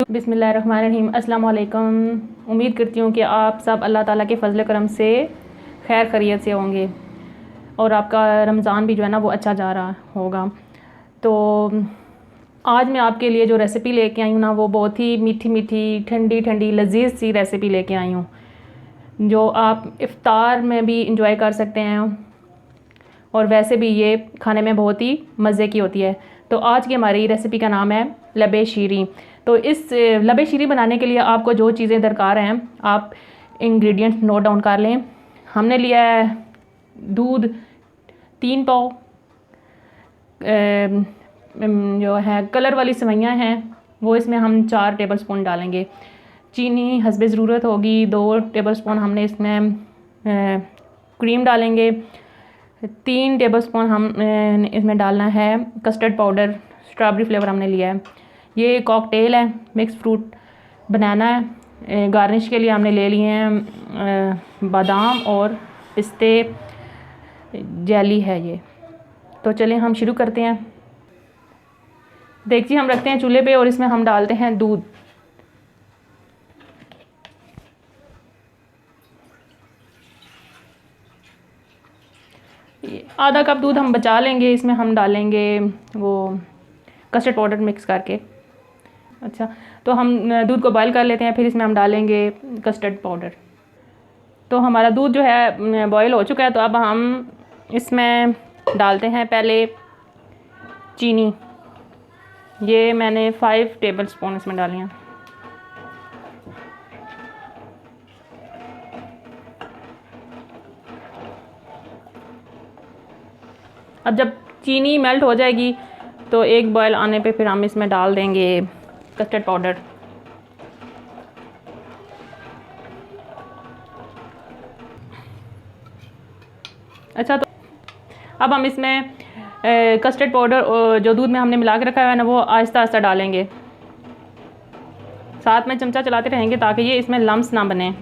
बिस्मिल्लाहिर्रहमानिर्रहीम। अस्सलाम वालेकुम। उम्मीद करती हूँ कि आप सब अल्लाह ताला के फ़ज़ल करम से खैर खैरियत से होंगे और आपका रमज़ान भी जो है ना वो अच्छा जा रहा होगा। तो आज मैं आपके लिए जो रेसिपी लेके आई हूँ ना वो बहुत ही मीठी मीठी ठंडी ठंडी लजीज़ सी रेसिपी लेके आई हूँ जो आप इफ़्तार में भी इंजॉय कर सकते हैं और वैसे भी ये खाने में बहुत ही मज़े की होती है। तो आज की हमारी रेसिपी का नाम है लबे शीरी। तो इस लबे शीरी बनाने के लिए आपको जो चीज़ें दरकार हैं आप इंग्रेडिएंट्स नोट डाउन कर लें। हमने लिया है दूध 3 पाव, जो है कलर वाली सेवइयाँ हैं वो इसमें हम 4 टेबलस्पून डालेंगे। चीनी हस्बे ज़रूरत होगी 2 टेबलस्पून हमने इसमें क्रीम डालेंगे। 3 टेबलस्पून हम इसमें डालना है कस्टर्ड पाउडर, स्ट्रॉबेरी फ्लेवर हमने लिया है। ये कॉकटेल है, मिक्स फ्रूट बनाना है। गार्निश के लिए हमने ले लिए हैं बादाम और पिस्ते, जेली है ये। तो चलें हम शुरू करते हैं। देगची हम रखते हैं चूल्हे पे और इसमें हम डालते हैं दूध। आधा कप दूध हम बचा लेंगे, इसमें हम डालेंगे वो कस्टर्ड पाउडर मिक्स करके। अच्छा, तो हम दूध को बॉईल कर लेते हैं, फिर इसमें हम डालेंगे कस्टर्ड पाउडर। तो हमारा दूध जो है बॉईल हो चुका है। तो अब हम इसमें डालते हैं पहले चीनी। ये मैंने 5 टेबलस्पून इसमें डाली हैं। अब जब चीनी मेल्ट हो जाएगी तो एक बॉयल आने पे फिर हम इसमें डाल देंगे कस्टर्ड पाउडर। अच्छा, तो अब हम इसमें कस्टर्ड पाउडर जो दूध में हमने मिला के रखा है ना वो आहिस्ता आहिस्ता डालेंगे। साथ में चमचा चलाते रहेंगे ताकि ये इसमें लम्स ना बने।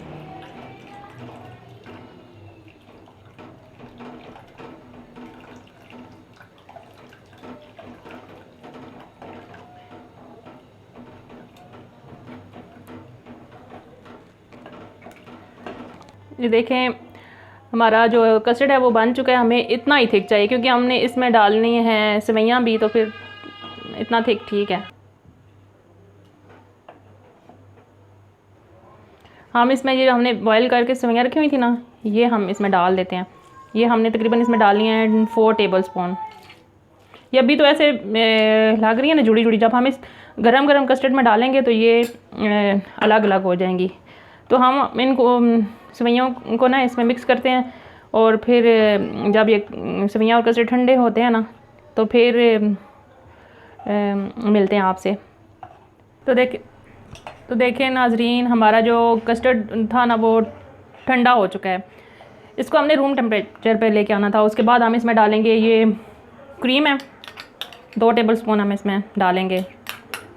ये देखें हमारा जो कस्टर्ड है वो बन चुका है। हमें इतना ही थिक चाहिए क्योंकि हमने इसमें डालनी है सेवइयाँ भी, तो फिर इतना थिक ठीक है। हम इसमें ये हमने बॉईल करके सेवइयाँ रखी हुई थी ना ये हम इसमें डाल देते हैं। ये हमने तकरीबन इसमें डालनी है 4 टेबलस्पून। ये अभी तो ऐसे लग रही है ना जुड़ी जुड़ी, जब हम इस गरम गरम कस्टर्ड में डालेंगे तो ये अलग अलग हो जाएंगी। तो हम इनको सेवइयों को ना इसमें मिक्स करते हैं और फिर जब ये सेवइयाँ और कस्टर्ड ठंडे होते हैं ना तो फिर मिलते हैं आपसे। तो देखें नाजरीन, हमारा जो कस्टर्ड था ना वो ठंडा हो चुका है। इसको हमने रूम टेम्परेचर पे लेके आना था। उसके बाद हम इसमें डालेंगे ये क्रीम है 2 टेबलस्पून हम इसमें डालेंगे।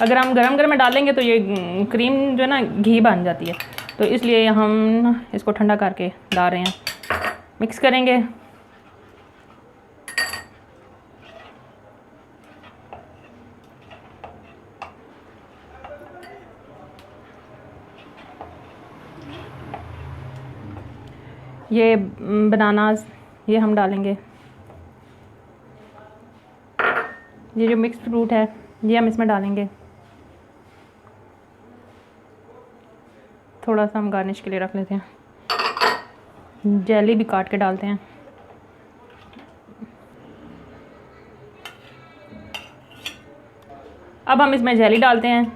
अगर हम गरम गरम में डालेंगे तो ये क्रीम जो है ना घी बन जाती है, तो इसलिए हम इसको ठंडा करके डाल रहे हैं। मिक्स करेंगे। ये बनानास ये हम डालेंगे। ये जो मिक्स फ्रूट है ये हम इसमें डालेंगे। थोड़ा सा हम गार्निश के लिए रख लेते हैं। जेली भी काट के डालते हैं। अब हम इसमें जेली डालते हैं।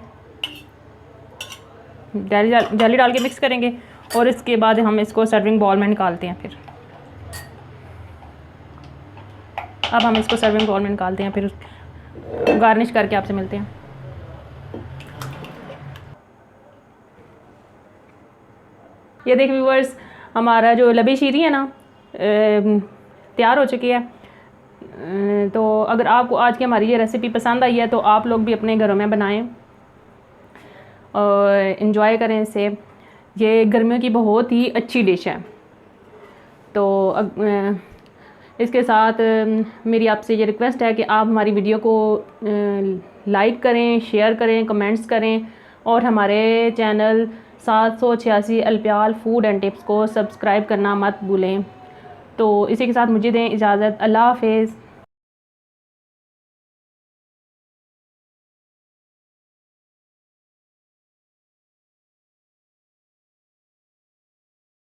जेली डाल के मिक्स करेंगे और इसके बाद हम इसको सर्विंग बाउल में निकालते हैं। फिर अब हम इसको सर्विंग बाउल में निकालते हैं, फिर गार्निश करके आपसे मिलते हैं। ये देख व्यूअर्स, हमारा जो लबे शीरी है ना तैयार हो चुकी है। तो अगर आपको आज की हमारी ये रेसिपी पसंद आई है तो आप लोग भी अपने घरों में बनाएं और इन्जॉय करें इसे। ये गर्मियों की बहुत ही अच्छी डिश है। तो इसके साथ मेरी आपसे ये रिक्वेस्ट है कि आप हमारी वीडियो को लाइक करें, शेयर करें, कमेंट्स करें और हमारे चैनल 786 अल्पियाल फूड एंड टिप्स को सब्सक्राइब करना मत भूलें। तो इसी के साथ मुझे दें इजाज़त। अल्लाह हाफ़िज़।